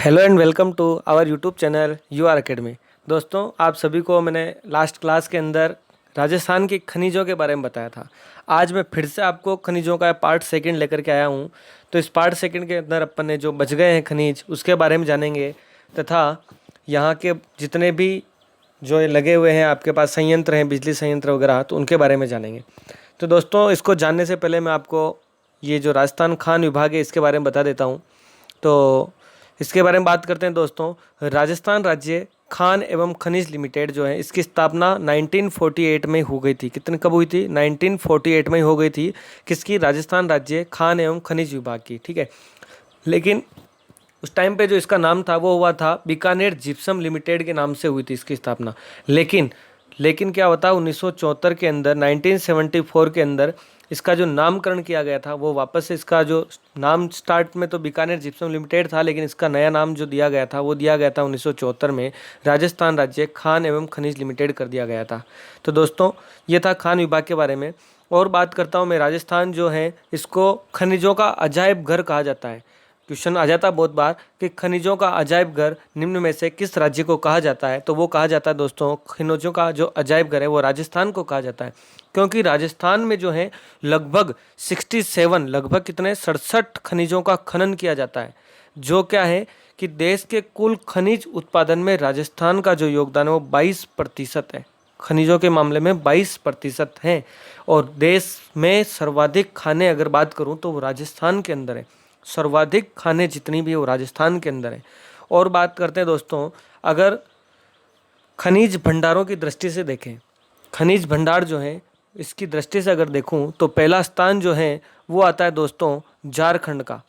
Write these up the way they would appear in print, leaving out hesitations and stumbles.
Hello and welcome to our YouTube channel U R Academy. दोस्तों, आप सभी को मैंने लास्ट क्लास के अंदर राजस्थान की खनिजों के बारे में बताया था। आज मैं फिर से आपको खनिजों का पार्ट सेकंड लेकर के आया हूँ। तो इस पार्ट सेकंड के अंदर अपन ने जो बच गए हैं खनिज उसके बारे में जानेंगे, तथा यहाँ के जितने भी जो ये लगे हुए हैं आपके पास संयंत्र हैं, बिजली संयंत्र वगैरह, तो उनके बारे में जानेंगे। तो दोस्तों, इसको जानने से पहले मैं आपको ये जो राजस्थान खान विभाग है इसके बारे में बता देता हूँ। तो इसके बारे में बात करते हैं दोस्तों। राजस्थान राज्य खान एवं खनिज लिमिटेड जो है, इसकी स्थापना 1948 में हो गई थी। कितने कब हुई थी? 1948 में हो गई थी। किसकी? राजस्थान राज्य खान एवं खनिज विभाग की। ठीक है, लेकिन उस टाइम पे जो इसका नाम था वो हुआ था बीकानेर जिप्सम लिमिटेड के नाम से हुई थी इसकी स्थापना। लेकिन क्या होता, 1974 के अंदर, 1974 के अंदर इसका जो नामकरण किया गया था वो वापस से, इसका जो नाम स्टार्ट में तो बीकानेर जिप्सम लिमिटेड था, लेकिन इसका नया नाम जो दिया गया था वो दिया गया था 1974 में राजस्थान राज्य खान एवं खनिज लिमिटेड कर दिया गया था। तो दोस्तों, ये था खान विभाग के बारे में। और बात करता हूँ मैं, राजस्थान जो है इसको खनिजों का अजायब घर कहा जाता है। क्वेश्चन आ जाता है बहुत बार कि खनिजों का अजायब घर निम्न में से किस राज्य को कहा जाता है? तो वो कहा जाता है दोस्तों, खनिजों का जो अजायब घर है वो राजस्थान को कहा जाता है। क्योंकि राजस्थान में जो है लगभग 67, लगभग कितने 67 खनिजों का खनन किया जाता है। जो क्या है कि देश के कुल खनिज उत्पादन में राजस्थान का जो योगदान है वो 22% है। खनिजों के मामले में 22% हैं। और देश में सर्वाधिक खाने अगर बात करूं तो वो राजस्थान के अंदर है। सर्वाधिक खाने जितनी भी है वो राजस्थान के अंदर है। और बात करते हैं दोस्तों, अगर खनिज भंडारों की दृष्टि से देखें, खनिज भंडार जो है इसकी दृष्टि से अगर देखूं तो पहला स्थान जो है वो आता है दोस्तों झारखंड का।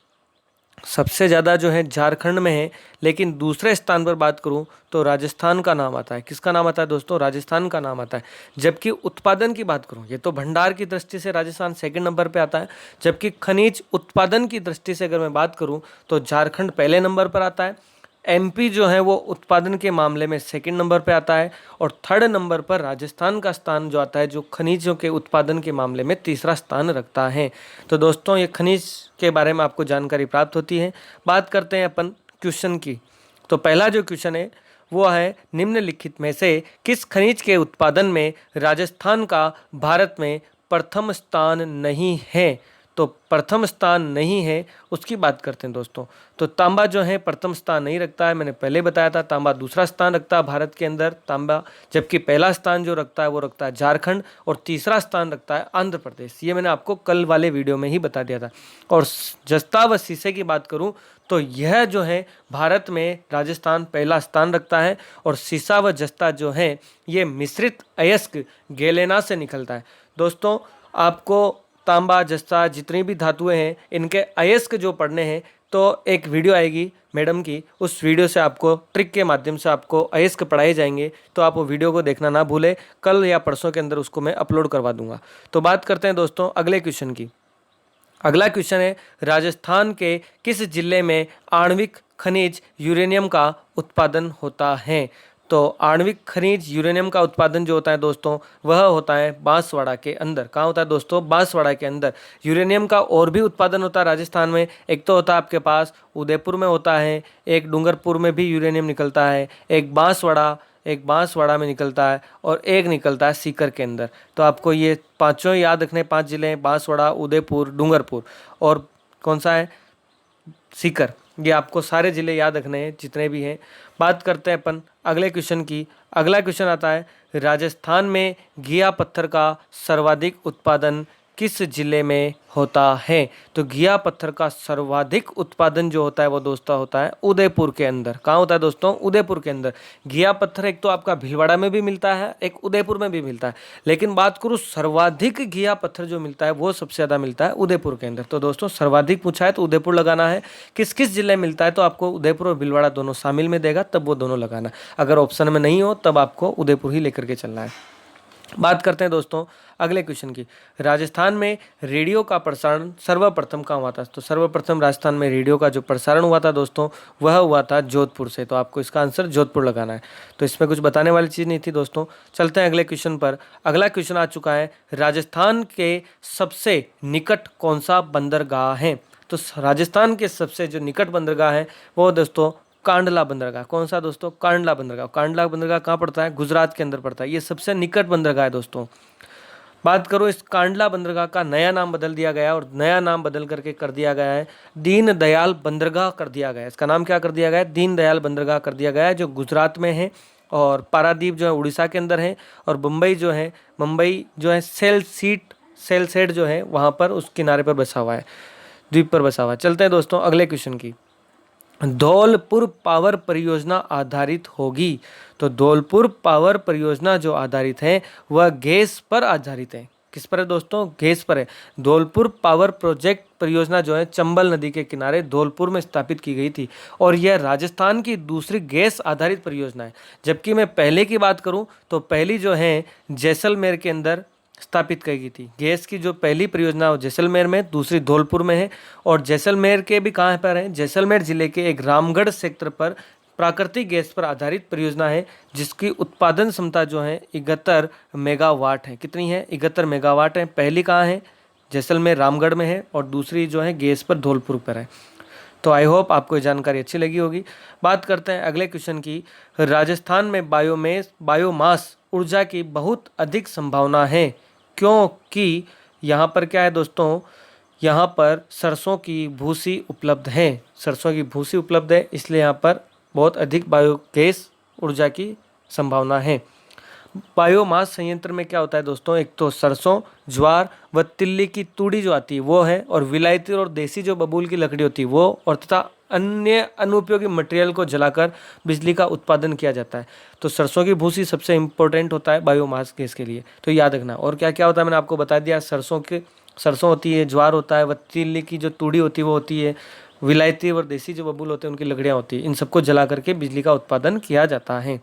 सबसे ज़्यादा जो है झारखंड में है। लेकिन दूसरे स्थान पर बात करूं तो राजस्थान का नाम आता है। किसका नाम आता है दोस्तों? राजस्थान का नाम आता है। जबकि उत्पादन की बात करूं, ये तो भंडार की दृष्टि से राजस्थान सेकंड नंबर पे आता है। जबकि खनिज उत्पादन की दृष्टि से अगर मैं बात करूं तो झारखंड पहले नंबर पर आता है। एमपी जो है वो उत्पादन के मामले में सेकंड नंबर पे आता है। और थर्ड नंबर पर राजस्थान का स्थान जो आता है, जो खनिजों के उत्पादन के मामले में तीसरा स्थान रखता है। तो दोस्तों, ये खनिज के बारे में आपको जानकारी प्राप्त होती है। बात करते हैं अपन क्वेश्चन की। तो पहला जो क्वेश्चन है वो है, निम्नलिखित में से किस खनिज के उत्पादन में राजस्थान का भारत में प्रथम स्थान नहीं है? तो प्रथम स्थान नहीं है उसकी बात करते हैं दोस्तों। तो तांबा जो है प्रथम स्थान नहीं रखता है। मैंने पहले बताया था तांबा दूसरा स्थान रखता है भारत के अंदर, तांबा। जबकि पहला स्थान जो रखता है वो रखता है झारखंड, और तीसरा स्थान रखता है आंध्र प्रदेश। ये मैंने आपको कल वाले वीडियो में ही बता दिया था। और जस्ता व शीशे की बात करूं तो यह जो है भारत में राजस्थान पहला स्थान रखता है। और सीसा व जस्ता जो है ये मिश्रित अयस्क गैलेना से निकलता है। दोस्तों, आपको तांबा जस्ता जितनी भी धातुएं हैं इनके अयस्क जो पढ़ने हैं, तो एक वीडियो आएगी मैडम की, उस वीडियो से आपको ट्रिक के माध्यम से आपको अयस्क पढ़ाए जाएंगे। तो आप वो वीडियो को देखना ना भूलें। कल या परसों के अंदर उसको मैं अपलोड करवा दूंगा। तो बात करते हैं दोस्तों अगले क्वेश्चन की। अगला क्वेश्चन है, राजस्थान के किस जिले में आणविक खनिज यूरेनियम का उत्पादन होता है? तो आणविक खनिज यूरेनियम का उत्पादन जो होता है दोस्तों वह होता है बांसवाड़ा के अंदर। कहाँ होता है दोस्तों? बांसवाड़ा के अंदर। यूरेनियम का और भी उत्पादन होता है राजस्थान में। एक तो होता है आपके पास उदयपुर में होता है, एक डूंगरपुर में भी यूरेनियम निकलता है, एक बांसवाड़ा में निकलता है, और एक निकलता है सीकर के अंदर। तो आपको ये पांचों याद रखने, 5 जिले हैं, बांसवाड़ा, उदयपुर, डूंगरपुर और कौन सा है? सीकर। ये आपको सारे ज़िले याद रखने हैं जितने भी हैं। बात करते हैं अपन अगले क्वेश्चन की। अगला क्वेश्चन आता है, राजस्थान में घिया पत्थर का सर्वाधिक उत्पादन किस जिले में होता है? तो घिया पत्थर का सर्वाधिक उत्पादन जो होता है वो दोस्तों होता है उदयपुर के अंदर। कहाँ होता है दोस्तों? उदयपुर के अंदर। घिया पत्थर एक तो आपका भीलवाड़ा में भी मिलता है, एक उदयपुर में भी मिलता है। लेकिन बात करूँ सर्वाधिक घिया पत्थर जो मिलता है वो सबसे ज़्यादा मिलता है उदयपुर के अंदर। तो दोस्तों, सर्वाधिक पूछा है तो उदयपुर लगाना है। किस किस जिले में मिलता है? तो आपको उदयपुर और भीलवाड़ा दोनों शामिल में देगा, तब वो दोनों लगाना। अगर ऑप्शन में नहीं हो तब आपको उदयपुर ही लेकर के चलना है। बात करते हैं दोस्तों अगले क्वेश्चन की। राजस्थान में रेडियो का प्रसारण सर्वप्रथम कहाँ हुआ था? तो सर्वप्रथम राजस्थान में रेडियो का जो प्रसारण हुआ था दोस्तों वह हुआ था जोधपुर से। तो आपको इसका आंसर जोधपुर लगाना है। तो इसमें कुछ बताने वाली चीज़ नहीं थी दोस्तों। चलते हैं अगले क्वेश्चन पर। अगला क्वेश्चन आ चुका है, राजस्थान के सबसे निकट कौन सा बंदरगाह है? तो राजस्थान के सबसे जो निकट बंदरगाह है वो दोस्तों कांडला बंदरगाह। कौन सा दोस्तों? कांडला बंदरगाह। कांडला बंदरगाह कहाँ पड़ता है? गुजरात के अंदर पड़ता है। ये सबसे निकट बंदरगाह है दोस्तों। बात करो इस कांडला बंदरगाह का नया नाम बदल दिया गया और नया नाम बदल करके कर दिया गया है दीनदयाल बंदरगाह कर दिया गया है। इसका नाम क्या कर दिया गया है? दीनदयाल बंदरगाह कर दिया गया है, जो गुजरात में है। और पारादीप जो है उड़ीसा के अंदर है। और मुंबई जो है सेलसेट जो है वहाँ पर उस किनारे पर बसा हुआ है, द्वीप पर बसा हुआ है। चलते हैं दोस्तों अगले क्वेश्चन की। धौलपुर पावर परियोजना आधारित होगी। तो धौलपुर पावर परियोजना जो आधारित है वह गैस पर आधारित है। किस पर है दोस्तों? गैस पर है। धौलपुर पावर प्रोजेक्ट परियोजना जो है चंबल नदी के किनारे धौलपुर में स्थापित की गई थी और यह राजस्थान की दूसरी गैस आधारित परियोजना है। जबकि मैं पहले की बात करूं तो पहली जो है जैसलमेर के अंदर स्थापित की गई थी। गैस की जो पहली परियोजना वो जैसलमेर में, दूसरी धौलपुर में है। और जैसलमेर के भी कहाँ पर है? जैसलमेर जिले के एक रामगढ़ सेक्टर पर प्राकृतिक गैस पर आधारित परियोजना है, जिसकी उत्पादन क्षमता जो है 71 मेगावाट है। कितनी है? 71 मेगावाट है। पहली कहाँ है? जैसलमेर रामगढ़ में है और दूसरी जो है गैस पर धौलपुर पर है। तो आई होप आपको ये जानकारी अच्छी लगी होगी। बात करते हैं अगले क्वेश्चन की। राजस्थान में बायोमास ऊर्जा की बहुत अधिक संभावना है, क्योंकि यहाँ पर क्या है दोस्तों? यहाँ पर सरसों की भूसी उपलब्ध है। सरसों की भूसी उपलब्ध है, इसलिए यहाँ पर बहुत अधिक बायोगैस ऊर्जा की संभावना है। बायोमास संयंत्र में क्या होता है दोस्तों? एक तो सरसों, ज्वार व तिल्ली की तूड़ी जो आती है वो है, और विलायती और देसी जो बबूल की लकड़ी होती है वो, और तथा अन्य अनुपयोगी मटेरियल को जलाकर बिजली का उत्पादन किया जाता है। तो सरसों की भूसी सबसे इंपॉर्टेंट होता है बायोमास गैस के लिए, तो याद रखना। और क्या क्या होता है मैंने आपको बता दिया। सरसों होती है, ज्वार होता है, व तिल्ली की जो तूड़ी होती है वो होती है, विलायती और देसी जो बबूल होते हैं उनकी लकड़ियाँ होती है। इन सबको जला करके बिजली का उत्पादन किया जाता है,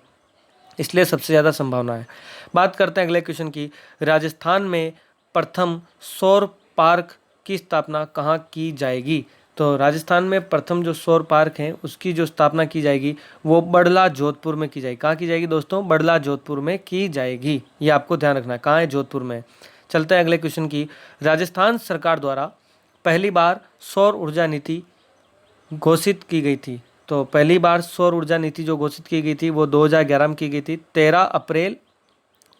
इसलिए सबसे ज़्यादा संभावना है। बात करते हैं अगले क्वेश्चन की। राजस्थान में प्रथम सौर पार्क की स्थापना कहाँ की जाएगी? तो राजस्थान में प्रथम जो सौर पार्क है उसकी जो स्थापना की जाएगी वो बड़ला जोधपुर में की जाएगी। कहाँ की जाएगी दोस्तों? बड़ला जोधपुर में की जाएगी। ये आपको ध्यान रखना है, कहाँ है? जोधपुर में। चलते हैं अगले क्वेश्चन की। राजस्थान सरकार द्वारा पहली बार सौर ऊर्जा नीति घोषित की गई थी। तो पहली बार सौर ऊर्जा नीति जो घोषित की गई थी वो 2011 में की गई थी। 13 अप्रैल,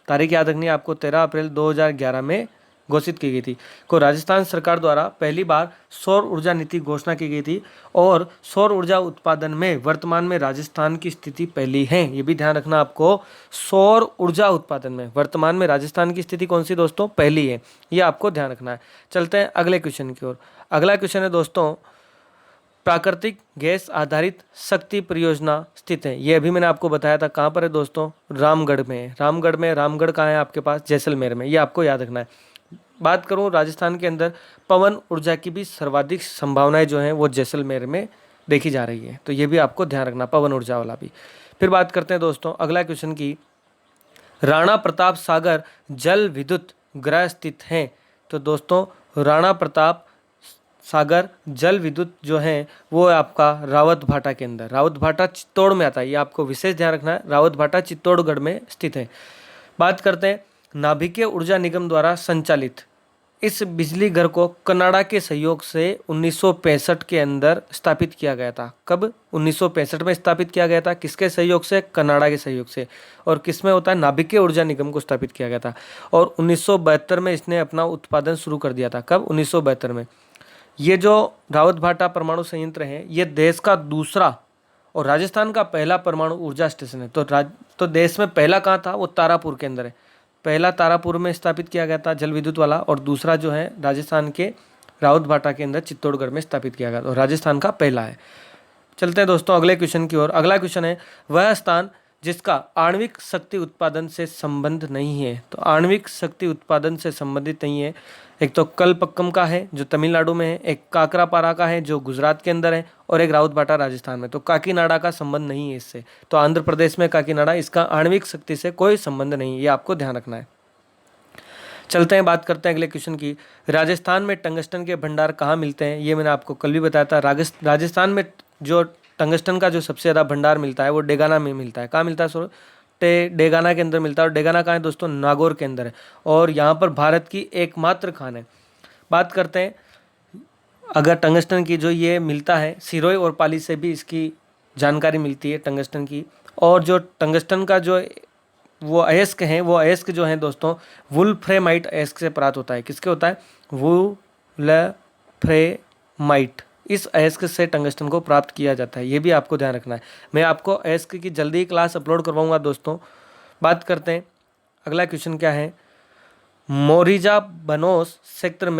तारीख याद रखनी है आपको, 13 अप्रैल 2011 में घोषित की गई थी। को राजस्थान सरकार द्वारा पहली बार सौर ऊर्जा नीति घोषणा की गई थी। और सौर ऊर्जा उत्पादन में वर्तमान में राजस्थान की स्थिति पहली है। ये भी ध्यान रखना आपको। सौर ऊर्जा उत्पादन में वर्तमान में राजस्थान की स्थिति कौन सी दोस्तों? पहली है। ये आपको ध्यान रखना है। चलते हैं अगले क्वेश्चन की ओर। अगला क्वेश्चन है दोस्तों, प्राकृतिक गैस आधारित शक्ति परियोजना स्थित है। ये अभी मैंने आपको बताया था, कहाँ पर है दोस्तों? रामगढ़ में है। रामगढ़ कहाँ है आपके पास? जैसलमेर में। ये आपको याद रखना है। बात करूँ राजस्थान के अंदर पवन ऊर्जा की भी सर्वाधिक संभावनाएं जो हैं वो जैसलमेर में देखी जा रही है, तो ये भी आपको ध्यान रखना, पवन ऊर्जा वाला भी। फिर बात करते हैं दोस्तों अगला क्वेश्चन की। राणा प्रताप सागर जल विद्युत गृह स्थित है। तो दोस्तों राणा प्रताप सागर जल विद्युत जो है वो आपका रावत भाटा के अंदर, रावत भाटा चित्तौड़ में आता है। ये आपको विशेष ध्यान रखना है, रावत भाटा चित्तौड़गढ़ में स्थित है। बात करते हैं नाभिकीय ऊर्जा निगम द्वारा संचालित इस बिजली घर को कनाडा के सहयोग से 1965 के अंदर स्थापित किया गया था। कब? 1965 में स्थापित किया गया था। किसके सहयोग से? कनाडा के सहयोग से। और किस में होता है? नाभिकीय ऊर्जा निगम को स्थापित किया गया था। और 1972 में इसने अपना उत्पादन शुरू कर दिया था। कब? 1972 में। ये जो रावत भाटा परमाणु संयंत्र है ये देश का दूसरा और राजस्थान का पहला परमाणु ऊर्जा स्टेशन है। तो देश में पहला कहाँ था? वो तारापुर के अंदर है। पहला तारापुर में स्थापित किया गया था जल विद्युत वाला, और दूसरा जो है राजस्थान के रावत भाटा के अंदर चित्तौड़गढ़ में स्थापित किया गया, तो राजस्थान का पहला है। चलते हैं दोस्तों अगले क्वेश्चन की ओर। अगला क्वेश्चन है, वह स्थान जिसका आणविक शक्ति उत्पादन से संबंध नहीं है। तो आणविक शक्ति उत्पादन से संबंधित नहीं है। एक तो कलपक्कम का है जो तमिलनाडु में है, एक काकरापारा का है जो गुजरात के अंदर है, और एक रावत भाटा राजस्थान में। तो काकीनाडा का संबंध नहीं है इससे। तो आंध्र प्रदेश में काकीनाडा, इसका आणविक शक्ति से कोई संबंध नहीं है, ये आपको ध्यान रखना है। चलते हैं बात करते हैं अगले क्वेश्चन की। राजस्थान में टंगस्टन के भंडार कहाँ मिलते हैं? ये मैंने आपको कल भी बताया था। राजस्थान में जो टंगस्टन का जो सबसे ज़्यादा भंडार मिलता है वो डेगाना में मिलता है। कहाँ मिलता है? सो डेगाना के अंदर मिलता है। और डेगाना कहाँ है दोस्तों? नागौर के अंदर है। और यहाँ पर भारत की एकमात्र खान है। बात करते हैं अगर टंगस्टन की जो ये मिलता है, सिरोही और पाली से भी इसकी जानकारी मिलती है टंगस्टन की। और जो टंगस्टन का जो वो अयस्क हैं, वो अयस्क जो हैं दोस्तों वुल्फ्रेमाइट अयस्क से प्राप्त होता है। किसके होता है? वुल्फ्रेमाइट, इस अयस्क से टंगस्टन को प्राप्त किया जाता है। ये भी आपको ध्यान रखना है। मैं आपको अयस्क की जल्दी ही क्लास अपलोड करवाऊंगा दोस्तों। बात करते हैं अगला क्वेश्चन क्या है। मोरिजा बनोस सेक्टर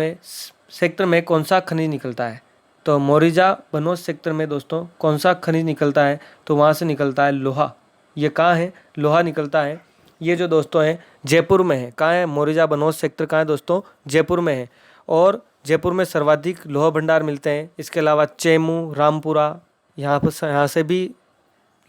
में कौन सा खनिज निकलता है? तो मोरिजा बनोस सेक्टर में दोस्तों कौन सा खनिज निकलता है? तो वहाँ से निकलता है लोहा। ये कहाँ है? लोहा निकलता है। ये जो दोस्तों है जयपुर में है। कहाँ है? मोरिजा बनोस सेक्टर कहाँ है दोस्तों? जयपुर में है। और जयपुर में सर्वाधिक लोहा भंडार मिलते हैं। इसके अलावा चेमू, रामपुरा, यहाँ से भी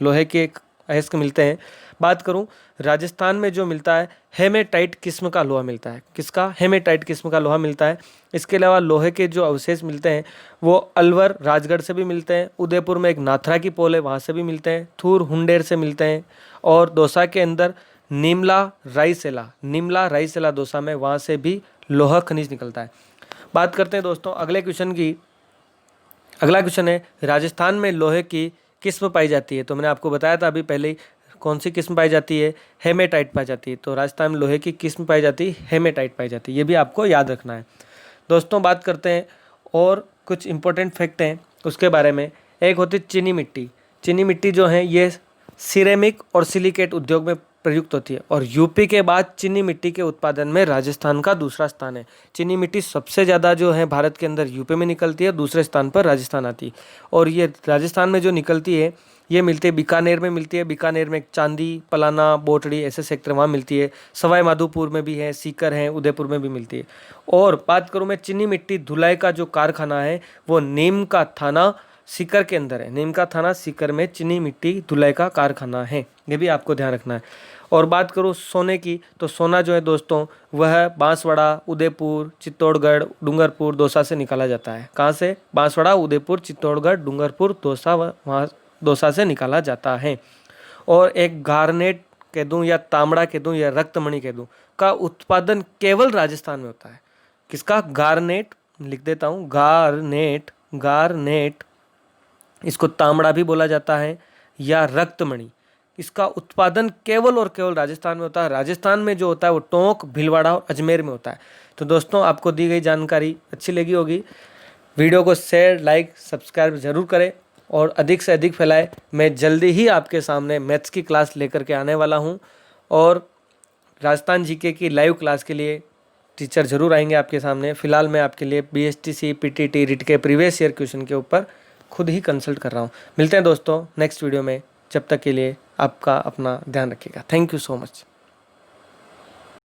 लोहे के एक अयस्क मिलते हैं। बात करूं राजस्थान में जो मिलता है हेमेटाइट किस्म का लोहा मिलता है। किसका? हेमेटाइट किस्म का लोहा मिलता है। इसके अलावा लोहे के जो अवशेष मिलते हैं वो अलवर, राजगढ़ से भी मिलते हैं। उदयपुर में एक नाथरा की पोल है, वहाँ से भी मिलते हैं। थूर, हुंडेर से मिलते हैं। और दौसा के अंदर निमला रायसेला दौसा में, वहाँ से भी लोहा खनिज निकलता है। बात करते हैं दोस्तों अगले क्वेश्चन की। अगला क्वेश्चन है राजस्थान में लोहे की किस्म पाई जाती है। तो मैंने आपको बताया था अभी पहले ही, कौन सी किस्म पाई जाती है? हेमेटाइट पाई जाती है। तो राजस्थान में लोहे की किस्म पाई जाती है, हेमेटाइट पाई जाती है। ये भी आपको याद रखना है दोस्तों। बात करते हैं और कुछ इंपॉर्टेंट फैक्ट हैं उसके बारे में। एक होती है चीनी मिट्टी। चीनी मिट्टी जो है ये सिरेमिक और सिलिकेट उद्योग में प्रयुक्त होती है। और यूपी के बाद चीनी मिट्टी के उत्पादन में राजस्थान का दूसरा स्थान है। चीनी मिट्टी सबसे ज़्यादा जो है भारत के अंदर यूपी में निकलती है, दूसरे स्थान पर राजस्थान आती है। और ये राजस्थान में जो निकलती है ये मिलती है बीकानेर में मिलती है। बीकानेर में चांदी, पलाना, बोटड़ी ऐसे सेक्टर वहाँ मिलती है। सवाई माधोपुर में भी है, सीकर है, उदयपुर में भी मिलती है। और बात करूँ मैं चीनी मिट्टी धुलाई का जो कारखाना है वो नीम का थाना सीकर के अंदर है। नीम का थाना सीकर में चीनी मिट्टी धुलाई का कारखाना है। ये भी आपको ध्यान रखना है। और बात करूँ सोने की, तो सोना जो है दोस्तों वह बांसवाड़ा, उदयपुर, चित्तौड़गढ़, डूंगरपुर, दौसा से निकाला जाता है। कहाँ से? बांसवाड़ा, उदयपुर, चित्तौड़गढ़, डूंगरपुर, दौसा, वहाँ दौसा से निकाला जाता है। और एक गार्नेट कह दूँ या तांबड़ा कह दूँ या रक्तमणि कह दूँ का उत्पादन केवल राजस्थान में होता है। किसका? गार्नेट, लिख देता हूँ, गार्नेट, इसको तांबड़ा भी बोला जाता है या रक्तमणि। इसका उत्पादन केवल और केवल राजस्थान में होता है। राजस्थान में जो होता है वो टोंक, भीलवाड़ा और अजमेर में होता है। तो दोस्तों आपको दी गई जानकारी अच्छी लगी होगी। वीडियो को शेयर, लाइक, सब्सक्राइब जरूर करें और अधिक से अधिक फैलाएं। मैं जल्दी ही आपके सामने मैथ्स की क्लास लेकर के आने वाला हूं। और राजस्थान जीके की लाइव क्लास के लिए टीचर जरूर आएंगे आपके सामने। फिलहाल मैं आपके लिए BSTC, PTT, रिट के प्रीवियस ईयर क्वेश्चन के ऊपर खुद ही कंसल्ट कर रहा हूँ। मिलते हैं दोस्तों नेक्स्ट वीडियो में। जब तक के लिए आपका अपना ध्यान रखिएगा। Thank you so much.